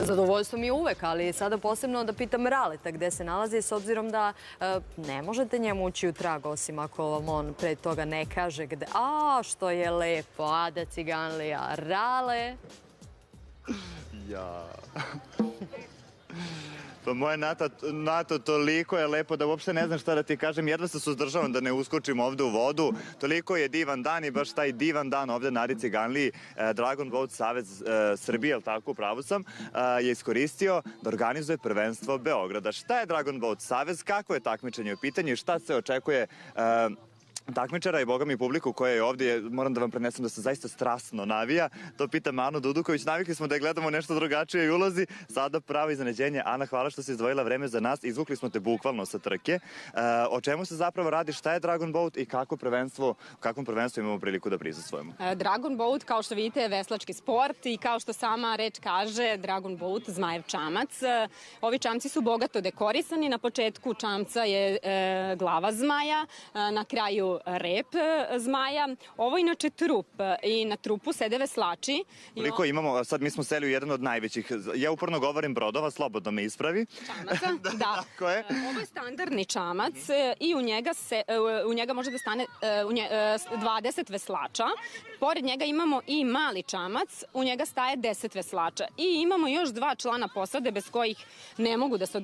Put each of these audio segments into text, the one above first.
Zadovoljstvo mi je uvek, ali sada posebno da pitam Raleta gde se nalazi, s obzirom da ne možete njemu ući u trag, osim ako vam on pre toga ne kaže gde. A, što je lepo, Ada Ciganlija. Rale? Ja... Pa moje Nato, toliko je lepo da uopšte ne znam šta da ti kažem, jedva se suzdržavam da ne uskočim ovde u vodu. Toliko je divan dan i baš taj divan dan ovde na Adi Ciganliji Dragon Boat Savez Srbije, jel tako, upravo sam, je iskoristio da organizuje prvenstvo Beograda. Šta je Dragon Boat Savez, kako je takmičenje u pitanju i šta se očekuje takmičara i boga mi publiku koja je ovdje, moram da vam prenesem da se zaista strasno navija. To pita Anu Duduković. Navikli smo da je gledamo nešto drugačije i ulozi. Sada pravo iznenađenje. Ana, hvala što si izdvojila vreme za nas. Izvukli smo te bukvalno sa trke. O čemu se zapravo radi, šta je Dragon Boat i kakvom prvenstvu imamo priliku da prisustvujemo? Dragon Boat, kao što vidite, je veslački sport i kao što sama reč kaže, Dragon Boat, zmajev čamac. Ovi čamci su bogato dekorisani. Na početku čamca je glava zmaja, na kraju rep zmaja. Ovo je inače trup i na trupu sede veslači. Koliko imamo, sad mi smo seli u jedan od najvećih, ja uporno govorim brodova, slobodno me ispravi. Čamaca, da. Tako je. Ovo je standardni čamac i u njega može da stane 20 veslača. Pored njega imamo i mali čamac, u njega staje 10 veslača. I imamo još 2 člana posade bez kojih ne mogu da se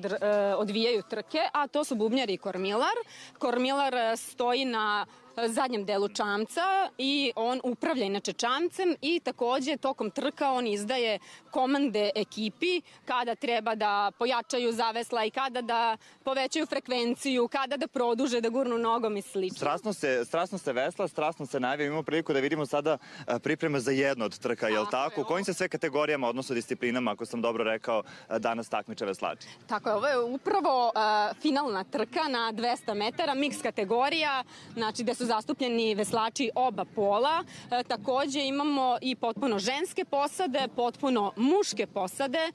odvijaju trke, a to su bubnjar i kormilar. Kormilar stoji na zadnjem delu čamca i on upravlja inače čamcem i takođe tokom trka on izdaje komande ekipi kada treba da pojačaju zavesla i kada da povećaju frekvenciju, kada da produže, da gurnu nogom i slično. Strasno se vesla, strasno se navija. Imamo priliku da vidimo sada pripreme za jednu od trka, jel tako? U kojim se sve kategorijama, odnosno disciplinama, ako sam dobro rekao, danas takmiče veslači? Tako je, ovo je upravo finalna trka na 200 metara, miks kategorija, znači gde su zastupljeni veslači oba pola. Takođe imamo i potpuno ženske posade, potpuno muške posade.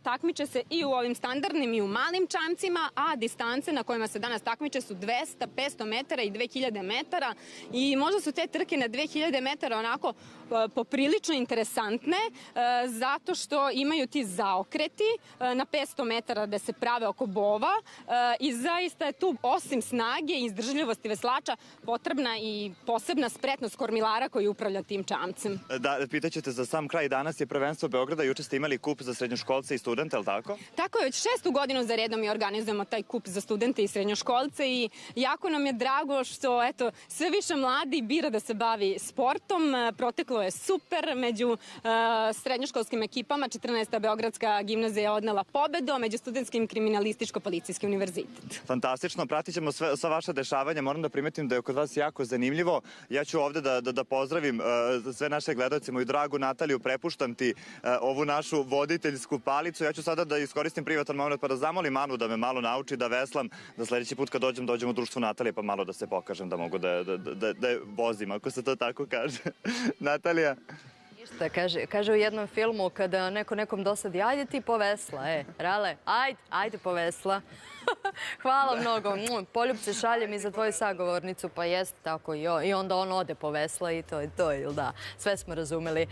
Takmiče se i u ovim standardnim i u malim čamcima, a distance na kojima se danas takmiče su 200, 500 metara i 2000 metara. I možda su te trke na 2000 metara onako poprilično interesantne, zato što imaju ti zaokreti na 500 metara gde se prave oko bova i zaista je tu osim snage i izdržljivosti veslača potrebna i posebna spretnost kormilara koji upravlja tim čamcem. Da, pitaćete za sam kraj. Danas je prvenstvo Beograda, juče ste imali kup za srednjoškolce i studente, je li tako? Tako je, već 6. godinu za redom mi organizujemo taj kup za studente i srednjoškolce i jako nam je drago što eto, sve više mladi bira da se bavi sportom. Proteklo je super, među srednjoškolskim ekipama 14. Beogradska gimnazija je odnela pobedu, a među studentskim kriminalističko-policijski univerzitet. Fantastično, pratit ćemo sva vaša dešavanja. Moram da primetim da je kod vas jako zanimljivo. Ja ću ovde da pozdravim sve naše gledalce, moju dragu Nataliju, prepuštam ti ovu našu voditeljsku palicu. Ja ću sada da iskoristim privatan moment pa da zamolim Anu da me malo nauči da veslam, da sledeći put kad dođem u društvu Natalije pa malo da se pokažem da mogu da je vozim, ako se to tako kaže. Natalija? Ništa, kaže u jednom filmu kada neko nekom dosadi, ajde ti povesla, Rale, ajde povesla. Hvala mnogo, poljubce šaljem i za tvoju sagovornicu, pa jeste tako i onda on ode povesla i to je, ili da, sve smo razumeli.